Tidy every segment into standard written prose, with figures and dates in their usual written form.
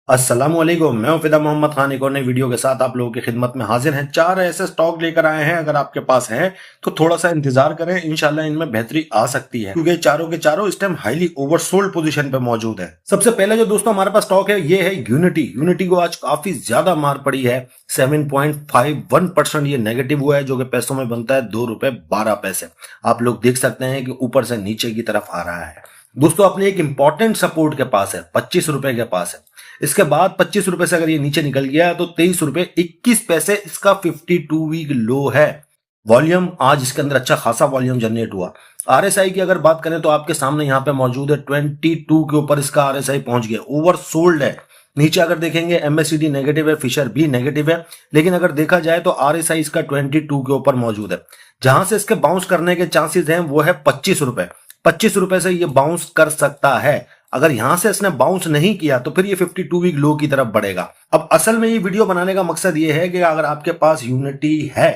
अस्सलामुअलैकुम, मैं हूं फिदा मोहम्मद खान। एक और नई वीडियो के साथ आप लोगों की खिदमत में हाजिर हैं। चार ऐसे स्टॉक लेकर आए हैं। अगर आपके पास है तो थोड़ा सा इंतजार करें, इंशाल्लाह इनमें बेहतरी आ सकती है क्योंकि चारों के चारों इस टाइम हाईली ओवरसोल्ड पोजीशन पे मौजूद है। सबसे पहले जो दोस्तों हमारे पास स्टॉक है ये है यूनिटी को आज काफी ज्यादा मार पड़ी है। 7.51% ये नेगेटिव हुआ है, जो कि पैसों में बनता है ₹2.12। आप लोग देख सकते हैं कि ऊपर से नीचे की तरफ आ रहा है। दोस्तों अपने एक इंपॉर्टेंट सपोर्ट के पास है, ₹25 के पास है। इसके बाद ₹25 से अगर ये नीचे निकल गया तो ₹23.21 इसका 52 वीक लो है। वॉल्यूम आज इसके अंदर अच्छा खासा वॉल्यूम जनरेट हुआ। आरएसआई की अगर बात करें तो आपके सामने यहाँ पे मौजूद है 22 के ऊपर इसका आरएसआई पहुंच गया, ओवर सोल्ड है। नीचे अगर देखेंगे एमएससीडी नेगेटिव है, फिशर भी नेगेटिव है, लेकिन अगर देखा जाए तो आरएसआई इसका 22 के ऊपर मौजूद है। जहां से इसके बाउंस करने के चांसेस हैं वो है ₹25। ₹25 से ये बाउंस कर सकता है। अगर यहां से इसने बाउंस नहीं किया तो फिर ये 52 वीक लो की तरफ बढ़ेगा। अब असल में ये वीडियो बनाने का मकसद ये है कि अगर आपके पास यूनिटी है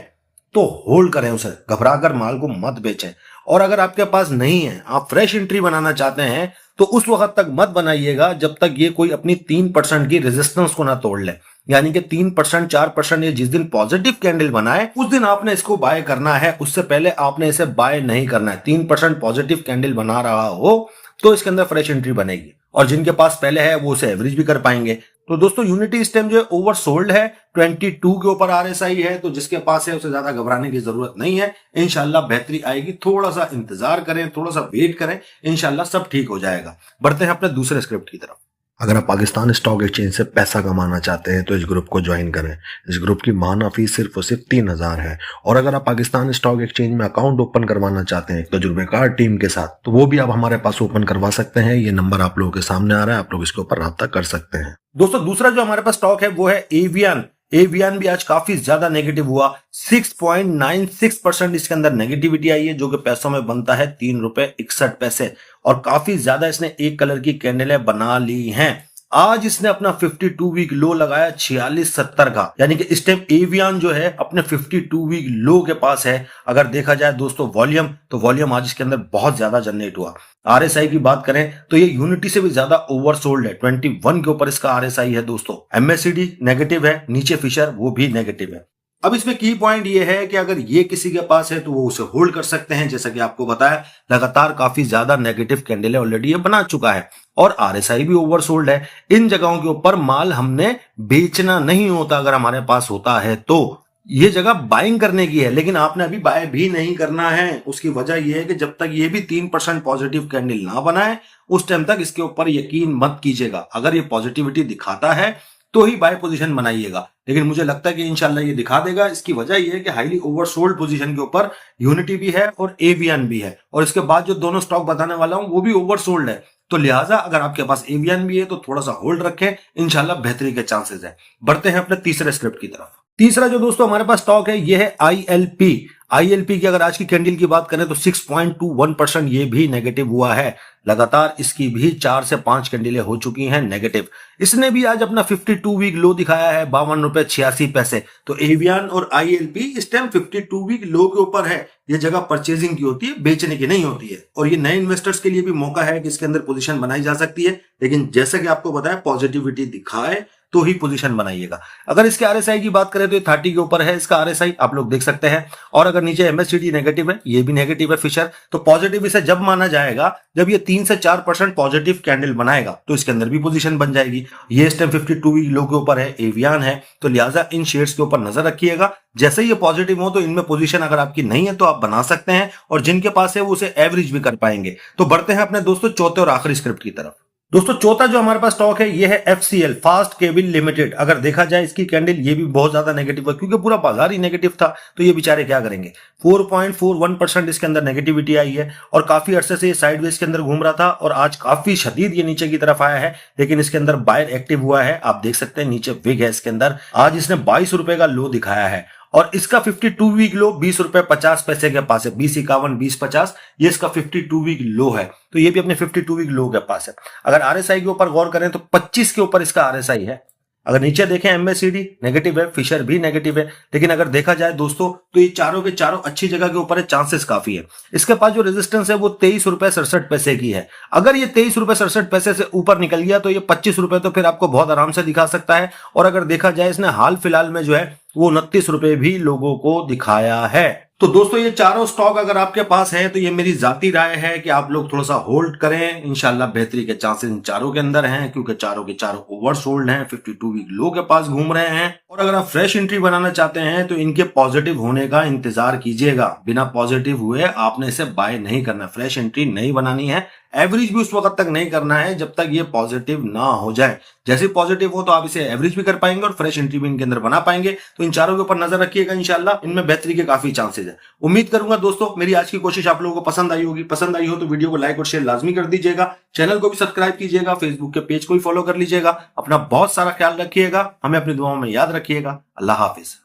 तो होल्ड करें उसे, घबराकर माल को मत बेचें। और अगर आपके पास नहीं है, आप फ्रेश एंट्री बनाना चाहते हैं तो उस वक्त तक मत बनाइएगा जब तक ये कोई अपनी 3% की रेजिस्टेंस को ना तोड़ ले। यानी कि 3% 4% ये जिस दिन पॉजिटिव कैंडल बनाए उस दिन आपने इसको बाय करना है, उससे पहले आपने इसे बाय नहीं करना है। 3% पॉजिटिव कैंडल बना रहा हो तो इसके अंदर फ्रेश एंट्री बनेगी, और जिनके पास पहले है वो उसे एवरेज भी कर पाएंगे। तो दोस्तों यूनिटी इस टाइम जो है ओवर सोल्ड है, 22 के ऊपर आरएसआई है, तो जिसके पास है उसे ज्यादा घबराने की जरूरत नहीं है। इंशाल्लाह बेहतरी आएगी, थोड़ा सा इंतजार करें, थोड़ा सा वेट करें, इंशाल्लाह सब ठीक हो जाएगा। बढ़ते हैं अपने दूसरे स्क्रिप्ट की तरफ। अगर आप पाकिस्तान स्टॉक एक्सचेंज से पैसा कमाना चाहते हैं तो इस ग्रुप को ज्वाइन करें। इस ग्रुप की माहाना फीस सिर्फ और सिर्फ 3000 है। और अगर आप पाकिस्तान स्टॉक एक्सचेंज में अकाउंट ओपन करवाना चाहते हैं तजुर्बेकार टीम के साथ, तो वो भी आप हमारे पास ओपन करवा सकते हैं। ये नंबर आप लोगों के सामने आ रहा है, आप लोग इसके ऊपर राब्ता कर सकते हैं। दोस्तों दूसरा जो हमारे पास स्टॉक है वो है एवियन। एवियन भी आज काफी ज्यादा नेगेटिव हुआ, 6.96% इसके अंदर नेगेटिविटी आई है, जो कि पैसों में बनता है ₹3.61। और काफी ज्यादा इसने एक कलर की कैंडलें बना ली हैं। आज इसने अपना 52 वीक लो लगाया 4670 का, यानी कि इस टाइम एवियन जो है अपने 52 वीक लो के पास है। अगर देखा जाए दोस्तों वॉल्यूम, तो वॉल्यूम आज इसके अंदर बहुत ज्यादा जनरेट हुआ। आरएसआई की बात करें तो ये यूनिटी से भी ज्यादा ओवरसोल्ड है, 21 के ऊपर इसका आरएसआई है दोस्तों। एमएससीडी नेगेटिव है, नीचे फिशर वो भी नेगेटिव है। अब इसमें की पॉइंट ये है कि अगर ये किसी के पास है तो वो उसे होल्ड कर सकते हैं। जैसा कि आपको बताया लगातार काफी ज्यादा नेगेटिव कैंडल ऑलरेडी ये बना चुका है और आरएसआई भी ओवरसोल्ड है। इन जगहों के ऊपर माल हमने बेचना नहीं होता, अगर हमारे पास होता है तो ये जगह बाइंग करने की है, लेकिन आपने अभी बाय भी नहीं करना है। उसकी वजह यह है कि जब तक ये भी 3% पॉजिटिव कैंडल ना बनाए उस टाइम तक इसके ऊपर यकीन मत कीजिएगा। अगर ये पॉजिटिविटी दिखाता है तो ही बाय पोजीशन बनाइएगा, लेकिन मुझे लगता है कि इंशाल्लाह ये दिखा देगा। इसकी वजह ये है कि हाईली ओवरसोल्ड पोजीशन के ऊपर यूनिटी भी है और एवियन भी है, और इसके बाद जो दोनों स्टॉक बताने वाला हूं वो भी ओवरसोल्ड है। तो लिहाजा अगर आपके पास एवियन भी है तो थोड़ा सा होल्ड रखें, इंशाल्लाह बेहतरी के चांसेस है। बढ़ते हैं अपने तीसरे स्क्रिप्ट की तरफ। तीसरा जो दोस्तों हमारे पास स्टॉक है ये है आईएलपी। आईएलपी की अगर आज की कैंडल की बात करें तो 6.21% ये भी नेगेटिव हुआ है। लगातार इसकी भी 4 से 5 कैंडलें हो चुकी हैं नेगेटिव। इसने भी आज अपना 52 वीक लो दिखाया है, ₹52.86। तो एवियन और आईएलपी इस टाइम 52 वीक लो के ऊपर है। ये जगह परचेजिंग की होती है, बेचने की नहीं होती है, और ये नए इन्वेस्टर्स के लिए भी मौका है कि इसके अंदर पोजीशन बनाई जा सकती है। लेकिन जैसा कि आपको बताया पॉजिटिविटी दिखाए तो ही पोजीशन बनाइएगा। अगर इसके आरएसआई की बात करें तो ये 30 के ऊपर है इसका आरएसआई, आप लोग देख सकते हैं। और अगर नीचे एमएससीडी नेगेटिव है, ये भी नेगेटिव है फिशर। तो पॉजिटिव इसे जब माना जाएगा जब ये 3 से 4% पॉजिटिव कैंडल बनाएगा तो इसके अंदर भी पोजीशन बन जाएगी। ये इस टाइम 52 वीक लो के ऊपर है, एवियन है, तो लिहाजा इन शेयर्स के ऊपर नजर रखिएगा। जैसे ही ये पॉजिटिव हो तो इनमें पोजीशन अगर आपकी नहीं है तो आप बना सकते हैं, और जिनके पास है वो उसे एवरेज भी कर पाएंगे। तो बढ़ते हैं अपने दोस्तों चौथे और आखिरी स्क्रिप्ट की तरफ। दोस्तों चौथा जो हमारे पास स्टॉक है ये है एफसीएल, फास्ट केबल लिमिटेड। अगर देखा जाए इसकी कैंडल ये भी बहुत ज्यादा नेगेटिव है, क्योंकि पूरा बाजार ही नेगेटिव था, तो ये बेचारे क्या करेंगे। 4.41% इसके अंदर नेगेटिविटी आई है, और काफी अरसे से ये साइडवेज के अंदर घूम रहा था, और आज काफी शदीद ये नीचे की तरफ आया है। लेकिन इसके अंदर बायर एक्टिव हुआ है, आप देख सकते हैं नीचे विग है इसके अंदर। आज इसने ₹22 का लो दिखाया है, और इसका 52 वीक लो ₹20.50 के पास है। 20.51 20.50 ये इसका 52 वीक लो है, तो ये भी अपने 52 वीक लो के पास है। अगर आरएसआई के ऊपर गौर करें तो 25 के ऊपर इसका आरएसआई है। अगर नीचे देखें MACD नेगेटिव है, फिशर भी नेगेटिव है, लेकिन अगर देखा जाए दोस्तों तो ये चारों के चारों अच्छी जगह के ऊपर है, चांसेस काफी है। इसके पास जो रेजिस्टेंस है वो 23 रुपए 67 पैसे की है। अगर ये 23 रुपए 67 पैसे से ऊपर निकल गया तो ये 25 रुपए तो फिर आपको बहुत आराम से दिखा सकता है। और अगर देखा जाए इसने हाल फिलहाल में जो है वो 29 रुपए भी लोगों को दिखाया है। तो दोस्तों ये चारों स्टॉक अगर आपके पास है तो ये मेरी जाती राय है कि आप लोग थोड़ा सा होल्ड करें। इंशाल्लाह बेहतरी के चांसेस इन चारों के अंदर हैं, क्योंकि चारों के चारों ओवरसोल्ड हैं, 52 वीक लो के पास घूम रहे हैं। और अगर आप फ्रेश एंट्री बनाना चाहते हैं तो इनके पॉजिटिव होने का इंतजार कीजिएगा। बिना पॉजिटिव हुए आपने इसे बाय नहीं करना, फ्रेश एंट्री नहीं बनानी है। एवरेज भी उस वक्त तक नहीं करना है जब तक ये पॉजिटिव ना हो जाए। जैसे पॉजिटिव हो तो आप इसे एवरेज भी कर पाएंगे और फ्रेश एंट्री भी इनके अंदर बना पाएंगे। तो इन चारों के ऊपर नजर रखिएगा, इंशाल्लाह इनमें बेहतरी के काफी चांसेस है। उम्मीद करूंगा दोस्तों मेरी आज की कोशिश आप लोगों को पसंद आई होगी। पसंद आई हो तो वीडियो को लाइक और शेयर लाजमी कर दीजिएगा। चैनल को भी सब्सक्राइब कीजिएगा, फेसबुक के पेज को भी फॉलो कर लीजिएगा। अपना बहुत सारा ख्याल रखिएगा, हमें अपनी दुआओं में याद रखिएगा। अल्लाह हाफिज।